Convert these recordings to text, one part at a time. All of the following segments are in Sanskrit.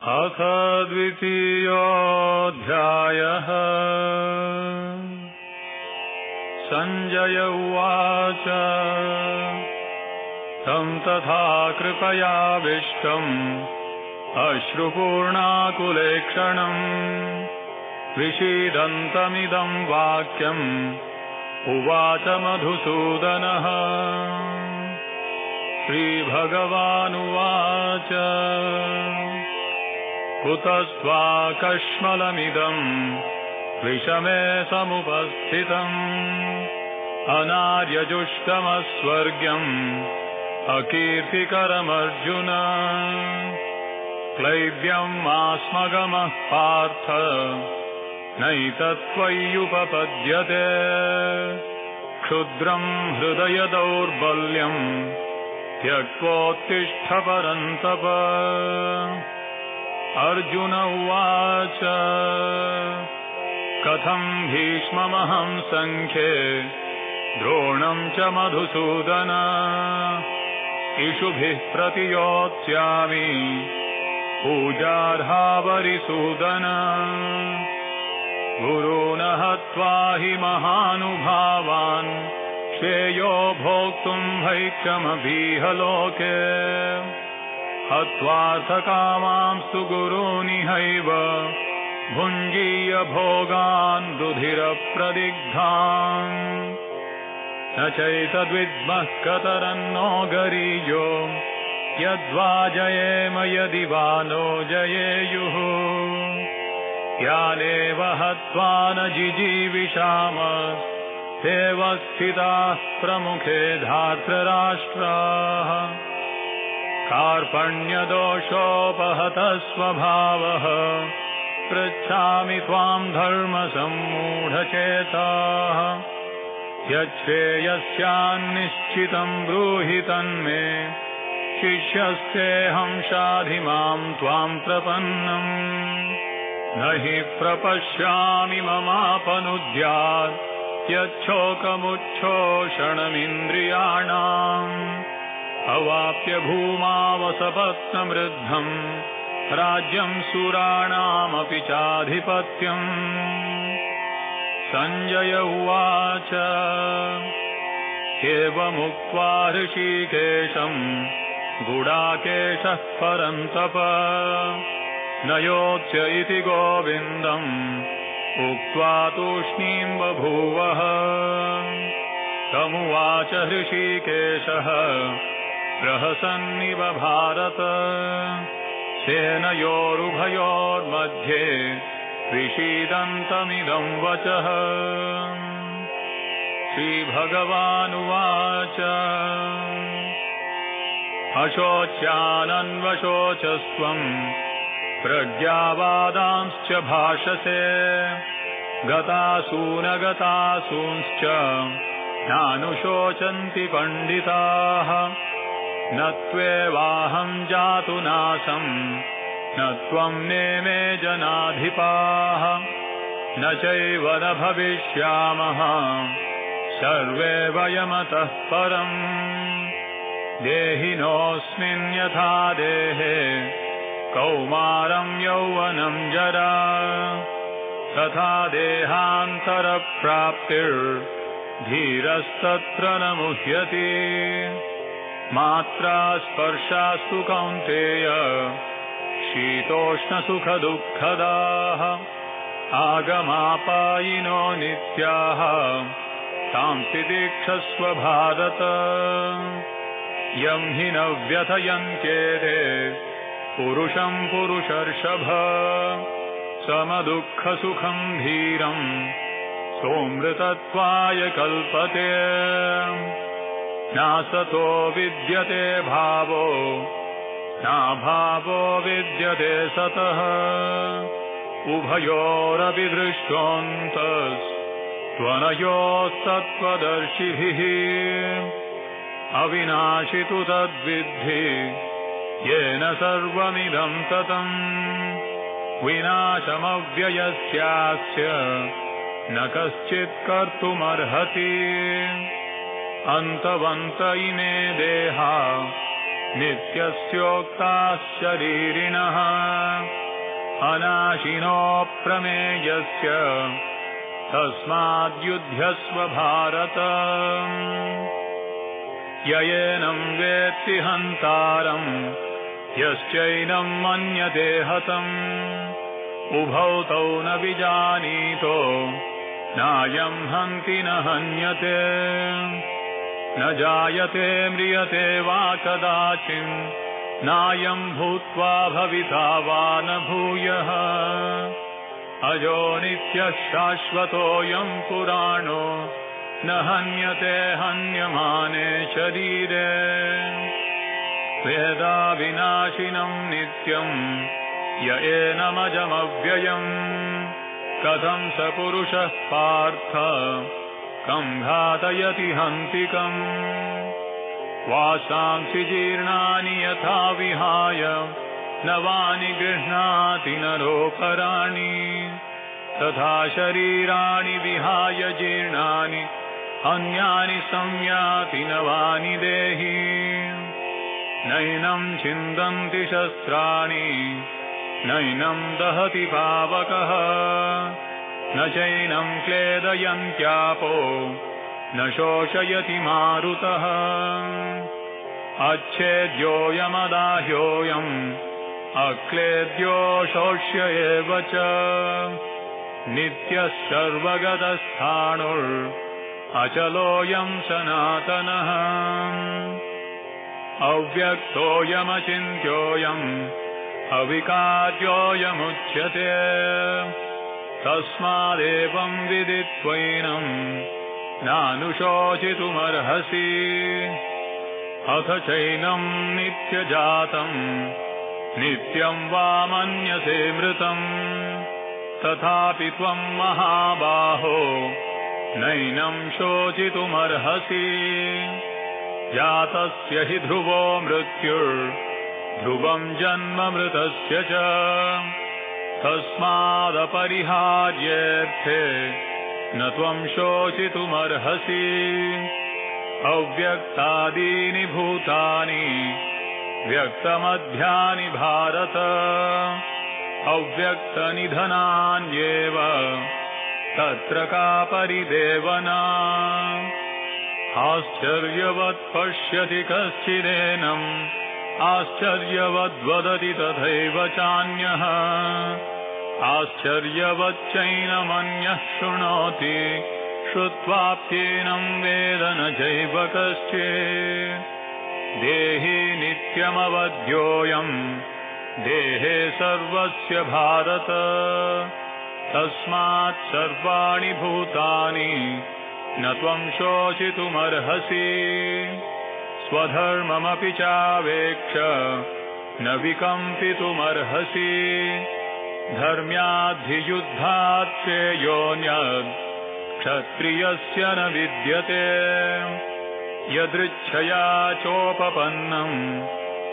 अथ द्वितीयोऽध्यायः। संजय उवाच तं तथा कृपयाविष्टम् अश्रुपूर्णाकुलेक्षणम् विषीदन्तमिदं वाक्यम् उवाच मधुसूदनः। श्रीभगवानुवाच कुतस्त्वाकश्मलमिदं विषमे समुपस्थितम् अनार्यजुष्टमस्वर्ग्यम् अकीर्तिकरमर्जुन। क्लैब्यमास्मगमः पार्थ नैतत्त्वय्युपपद्यते क्षुद्रं हृदय दौर्बल्यम् त्यक्त्वोत्तिष्ठ परन्तप। अर्जुन उवाच कथं भीष्ममहं संख्ये द्रोणं च मधुसूदन इषुभिः प्रतियोत्स्यामि पूजार्हावरिसूदन। गुरून् हत्वा हि महानुभावान् श्रेयो भोक्तुं भैक्षमपीह लोके। हत्वार्थकामांस्तु गुरूनिहैव भुञ्जीय भोगान् रुधिरप्रदिग्धान्। न चैतद्विद्मः कतरन्नो गरीयो यद्वा जयेम यदि वा नो जयेयुः। यानेव हत्वा न जिजीविषाम तेव स्थिताः प्रमुखे धार्तराष्ट्राः। कार्पण्यदोषोपहतः स्वभावः पृच्छामि त्वां धर्मसम्मूढचेताः। यच्छ्रेयस्यान्निश्चितं ब्रूहि तन्मे शिष्यस्तेऽहं शाधि मां त्वां प्रपन्नम्। न हि प्रपश्यामि ममापनुद्यात् यच्छोकमुच्छोषणमिन्द्रियाणाम्। अवाप्य भूमावसपत्नमृद्धम् राज्यं सुराणामपि चाधिपत्यम्। संजय उवाच एवमुक्त्वा ऋषिकेशं गुडाकेशः परन्तप न योत्स्य इति गोविन्दम् उक्त्वा तूष्णीं बभूवः। तमुवाच ऋषिकेशः प्रहसन्निव भारत सेनयोरुभयोर्मध्ये विषीदन्तमिदं वचः। श्रीभगवानुवाच अशोच्यानन्वशोचस्त्वं प्रज्ञावादांश्च भाषसे गतासूनगतासूंश्च नानुशोचन्ति पण्डिताः। न त्वेवाहं जातु नासं न त्वं नेमे जनाधिपाः। न चैव न भविष्यामः सर्वे वयमतः परम्। देहिनोऽस्मिन् यथा देहे कौमारं यौवनं जरा तथा देहान्तरप्राप्तिर्धीरस्तत्र न मुह्यति। मात्रा स्पर्शास्तु कौन्तेय शीतोष्णसुखदुःखदाः आगमापायिनो नित्याः तां तितिक्षस्व भारत। यं हि न व्यथयन्त्येते पुरुषं पुरुषर्षभ समदुःखसुखं धीरं सोऽमृतत्वाय कल्पते। नासतो विद्यते भावो नाभावो विद्यते सतः उभयोरपि दृष्टोऽन्तस्त्वनयोस्तत्त्वदर्शिभिः। अविनाशि तु तद्विद्धि येन सर्वमिदं ततम्। विनाशमव्ययस्यास्य न कश्चित् कर्तुमर्हति। अन्तवन्त इमे देहा नित्यस्योक्ताः शरीरिणः अनाशिनो प्रमेयस्य तस्माद्युध्यस्व भारत ययेनं वेत्ति हन्तारं यश्चैनं मन्यते हतम् उभौ तौ न विजानीतो नायं हन्ति न हन्यते न जायते म्रियते वा कदाचिन् नायं भूत्वा भविता वा न भूयः अजो नित्यः शाश्वतोऽयं पुराणो न हन्यते हन्यमाने शरीरे वेदाविनाशिनं नित्यं य एनमजमव्ययम् कथं स पुरुषः पार्थ कं घातयति हन्तिकम् वासांसि जीर्णानि यथा विहाय नवानि गृह्णाति नरोपराणि तथा शरीराणि विहाय जीर्णानि अन्यानि संयाति नवानि देहि नैनं छिन्दन्ति शस्त्राणि नैनं दहति पावकः न चैनं क्लेदयन्त्यापो न शोषयति मारुतः अच्छेद्योऽयमदाह्योऽयम् अक्लेद्यो शोष्य एव च नित्यः सर्वगतस्थाणुर् अचलोऽयं सनातनः अव्यक्तोऽयमचिन्त्योऽयम् अविकार्योऽयमुच्यते तस्मादेवं विदित्वैनं नानुशोचितुमर्हसि अथ चैनं नित्यजातं नित्यं वा मन्यसे मृतम् तथापि त्वं महाबाहो नैनं शोचितुमर्हसि जातस्य हि ध्रुवो मृत्युर्ध्रुवं जन्म मृतस्य च तस्मादपरिहार्येऽर्थे न त्वं शोचितुमर्हसि अव्यक्तादीनि भूतानि व्यक्तमध्यानि भारत अव्यक्तनिधनान्येव तत्र का परिदेवना आश्चर्यवत् पश्यति कश्चिदेनम् आश्चर्यवद्वदति तथैव चान्यः आश्चर्यवच्चैनमन्यः शृणोति श्रुत्वाप्येनं वेद न चैव कश्चित् देहि नित्यमवध्योऽयम् देहे सर्वस्य भारत तस्मात् सर्वाणि भूतानि न त्वं शोचितुमर्हसि स्वधर्ममपि चावेक्ष न विकम्पितुमर्हसि धर्म्याद्धियुद्धात् श्रेयोऽन्यत् क्षत्रियस्य न विद्यते यदृच्छया चोपपन्नम्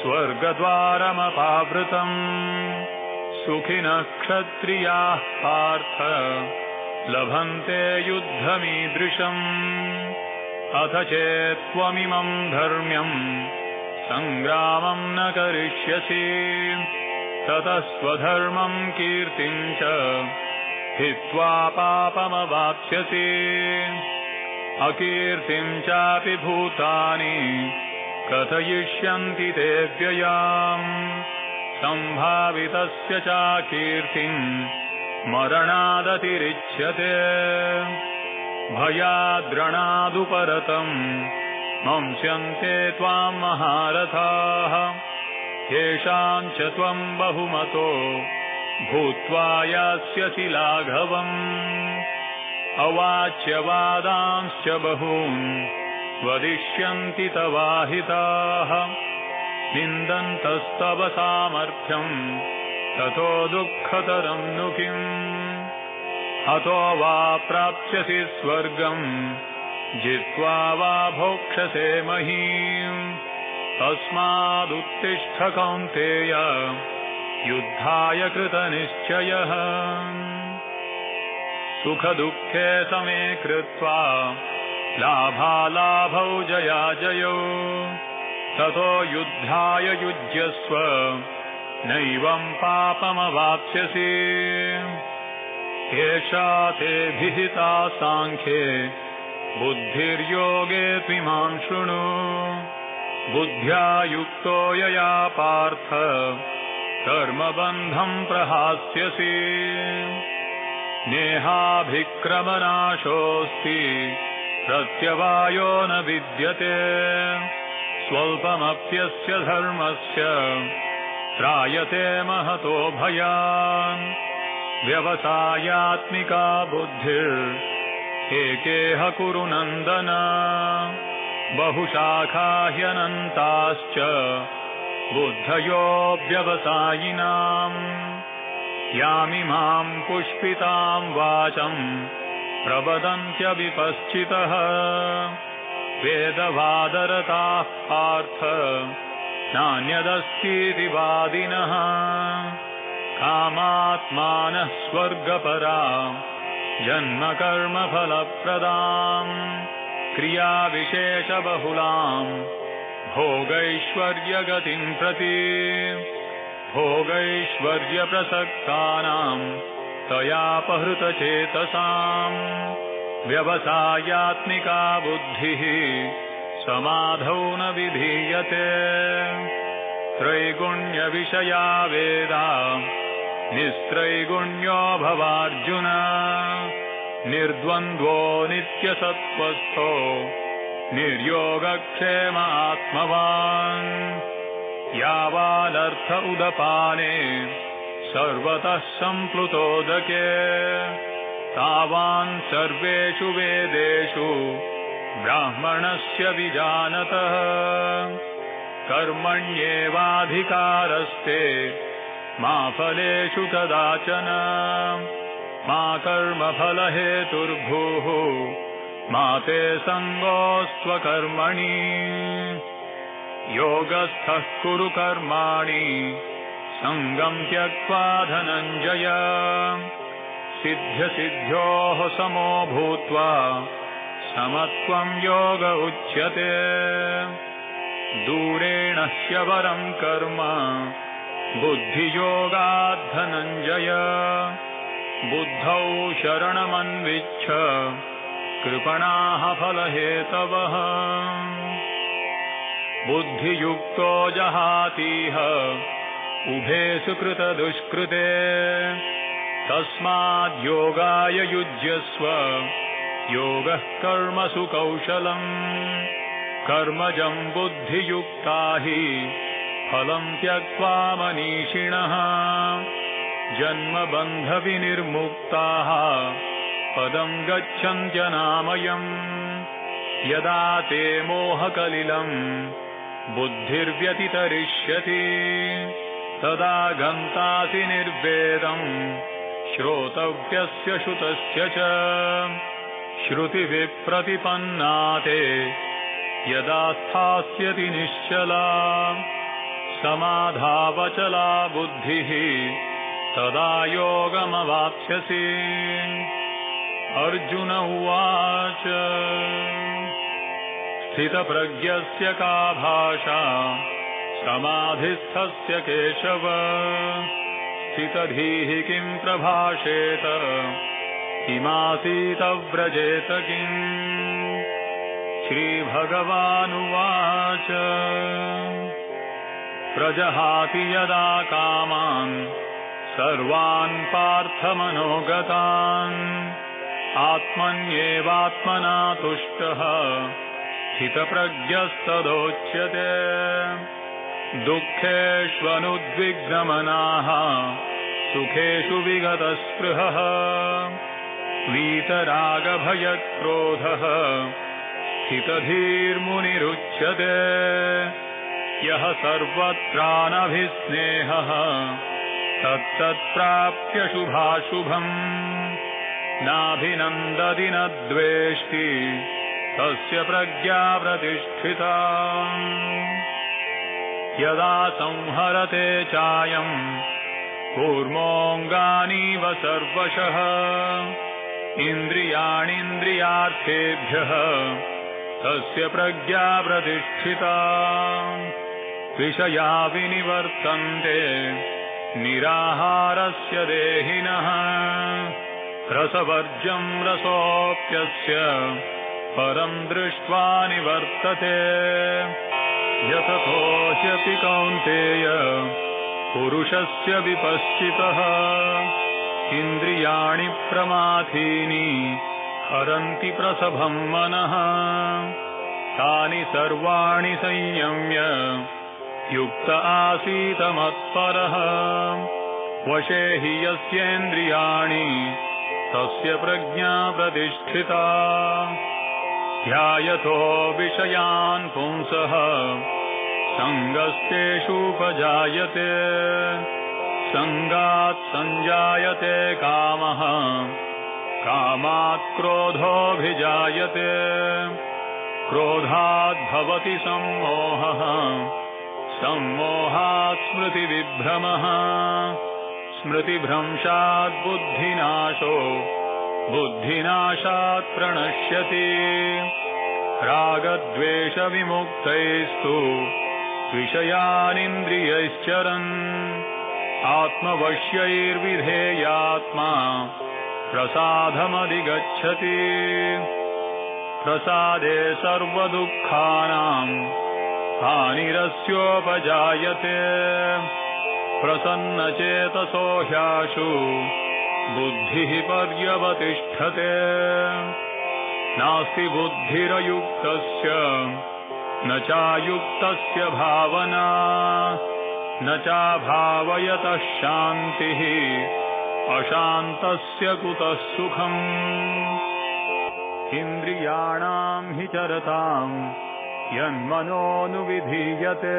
स्वर्गद्वारमपावृतम् सुखिनः क्षत्रियाः पार्थ लभन्ते युद्धमीदृशम् अथ चेत्त्वमिमं धर्म्यम् सङ्ग्रामं न करिष्यसि ततः स्वधर्मं कीर्तिं च हित्वा पापमवाप्स्यसि अकीर्तिं चापि भूतानि कथयिष्यन्ति ते व्ययाम् सम्भावितस्य चाकीर्तिं मरणादतिरिच्यते भयाद्रणादुपरतम् मंस्यन्ते त्वां महारथाः येषां च त्वं बहुमतो भूत्वा यास्यसि लाघवम् अवाच्यवादांश्च बहून् वदिष्यन्ति तवाहिताः निन्दन्तस्तव सामर्थ्यम् ततो दुःखतरं नु किम् हतो वा प्राप्स्यसि स्वर्गम् जित्वा वा भोक्ष्यसे महीम् तस्मादुत्तिष्ठ कौन्तेय युद्धाय कृतनिश्चयः सुखदुःखे समे कृत्वा लाभालाभौ जयाजयौ ततो युद्धाय युज्यस्व नैवं पापमवाप्स्यसि। एषा ते विहिता सांख्ये बुद्धिर्योगे त्विमां शृणु। बुद्ध्या युक्तो यया पार्थ कर्मबन्धं प्रहास्यसि। नेहाभिक्रमनाशोऽस्ति प्रत्यवायो न विद्यते। स्वल्पमप्यस्य धर्मस्य त्रायते महतो भयान्। व्यवसायात्मिका बुद्धिर्एकेह कुरु नन्दन। बहुशाखा ह्यनन्ताश्च बुद्धयो व्यवसायिनाम्। यामिमां पुष्पितां वाचं प्रवदन्त्यविपश्चितः। वेदवादरताः पार्थ नान्यदस्तीति वादिनः। कामात्मानः स्वर्गपरा जन्मकर्मफलप्रदाम्। क्रियाविशेषबहुलाम् भोगैश्वर्यगतिं प्रति। भोगैश्वर्यप्रसक्तानां तयापहृतचेतसाम्। व्यवसायात्मिका बुद्धिः समाधौ न विधीयते। त्रैगुण्यविषया वेदा निस्त्रैगुण्यो भवार्जुन। निर्द्वन्द्वो नित्यसत्त्वस्थो निर्योगक्षेम आत्मवान्। यावानर्थ उदपाने सर्वतः सम्प्लुतोदके। तावान् सर्वेषु वेदेषु ब्राह्मणस्य विजानतः। कर्मण्येवाधिकारस्ते मा फलेषु कदाचन। मा कर्मफलहेतुर्भूः मा ते सङ्गोऽस्त्वकर्मणि। योगस्थः कुरु कर्माणि सङ्गं त्यक्त्वा धनञ्जय। सिद्ध्यसिद्ध्योः समो भूत्वा समत्वं योग उच्यते। दूरेण ह्यवरं कर्म बुद्धियोगात् धनञ्जय। बुद्धौ शरणमन्विच्छ कृपणाः फलहेतवः। बुद्धियुक्तो जहातीह उभे सुकृतदुष्कृते। तस्माद्योगाय युज्यस्व योगः कर्मसु कौशलम्। कर्मजं बुद्धियुक्ता हि फलं त्यक्त्वा मनीषिणः। जन्मबन्धविनिर्मुक्ताः पदं गच्छन्त्यनामयम्। यदा ते मोहकलिलम् बुद्धिर्व्यतितरिष्यति तदा गन्तासि निर्वेदम्। श्रोतव्यस्य श्रुतस्य च श्रुतिविप्रतिपन्ना ते यदा स्थास्यति निश्चला। समाधावचला बुद्धिः तदा योगमवाप्स्यसि। अर्जुन उवाच स्थितप्रज्ञस्य का भाषा समाधिस्थस्य केशव। स्थितधीः किं प्रभाषेत किमासीत व्रजेत किम्। श्रीभगवानुवाच प्रजहाति यदा कामान् सर्वान् पार्थमनोगतान्। आत्मन्येवात्मना तुष्टः स्थितप्रज्ञस्तदोच्यते। दुःखेष्वनुद्विग्नमनाः सुखेषु विगतस्पृहः। वीतरागभयक्रोधः स्थितधीर्मुनिरुच्यते। यः सर्वत्रानभिस्नेहः तत्तत्प्राप्य शुभाशुभम्। नाभिनन्दति न द्वेष्टि तस्य प्रज्ञा प्रतिष्ठिता। यदा संहरते चायम् कूर्मोऽङ्गानीव सर्वशः। इन्द्रियाणीन्द्रियार्थेभ्यः तस्य प्रज्ञा प्रतिष्ठिता। विषया विनिवर्तन्ते निराहारस्य देहिनः रसवर्ज्यं रसोऽप्यस्य परं दृष्ट्वा निवर्तते यततो ह्यपि कौन्तेय पुरुषस्य विपश्चितः इन्द्रियाणि प्रमाथीनि हरन्ति प्रसभं मनः तानि सर्वाणि संयम्य युक्त आसीत मत्परः वशे हि यस्येन्द्रियाणि तस्य प्रज्ञा प्रतिष्ठिता ध्यायतो विषयान् पुंसः सङ्गस्तेषूपजायते सङ्गात् सञ्जायते कामः कामात् क्रोधोऽभिजायते क्रोधात् भवति सम्मोहः सम्मोहात् स्मृतिविभ्रमः स्मृतिभ्रंशात् बुद्धिनाशो बुद्धिनाशात् प्रणश्यति रागद्वेषविमुक्तैस्तु विषयानिन्द्रियैश्चरन् आत्मवश्यैर्विधेयात्मा प्रसादमधिगच्छति प्रसादे सर्वदुःखानां हानिरस्योपजायते प्रसन्नचेतसो ह्याशु बुद्धिः पर्यवतिष्ठते नास्ति बुद्धिरयुक्तस्य न चायुक्तस्य भावना न चाभावयतः शान्तिः अशान्तस्य कुतः सुखम् इन्द्रियाणां हि चरतां यन्मनोनुविधीयते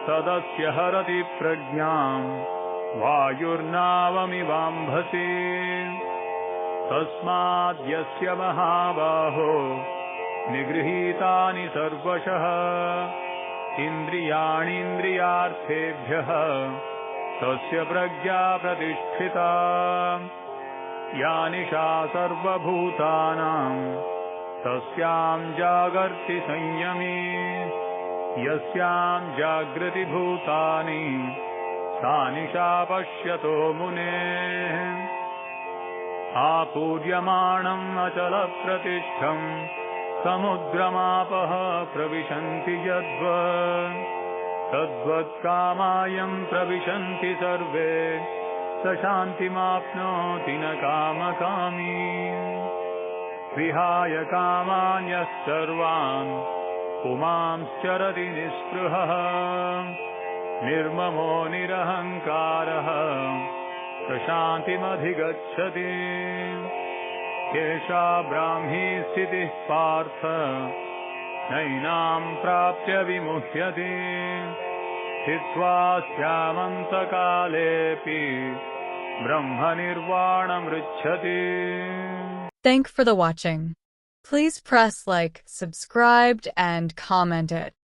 तदस्य हरति प्रज्ञां वायुर्नावमिवाम्भसि तस्माद्यस्य महाबाहो निगृहीतानि सर्वशः इन्द्रियाणीन्द्रियार्थेभ्यः तस्य प्रज्ञा प्रतिष्ठिता या निशा सर्वभूतानां तस्यां जागर्ति संयमी यस्यां जागृति भूतानि सा निशा पश्यतो मुनेः आपूर्यमाणम् अचलप्रतिष्ठम् समुद्रमापः प्रविशन्ति यद्वत् तद्वत्कामायम् प्रविशन्ति सर्वे स शान्तिमाप्नोति न कामकामी विहाय कामान्यः सर्वान् पुमांश्चरति निःस्पृहः निर्ममो निरहङ्कारः प्रशान्तिमधिगच्छति एषा ब्राह्मी स्थितिः पार्थ नैनां प्राप्य विमुह्यति स्थित्वा स्यामन्तकालेऽपि ब्रह्मनिर्वाणमृच्छति. Thanks for the watching. Please press like, subscribed, and comment it.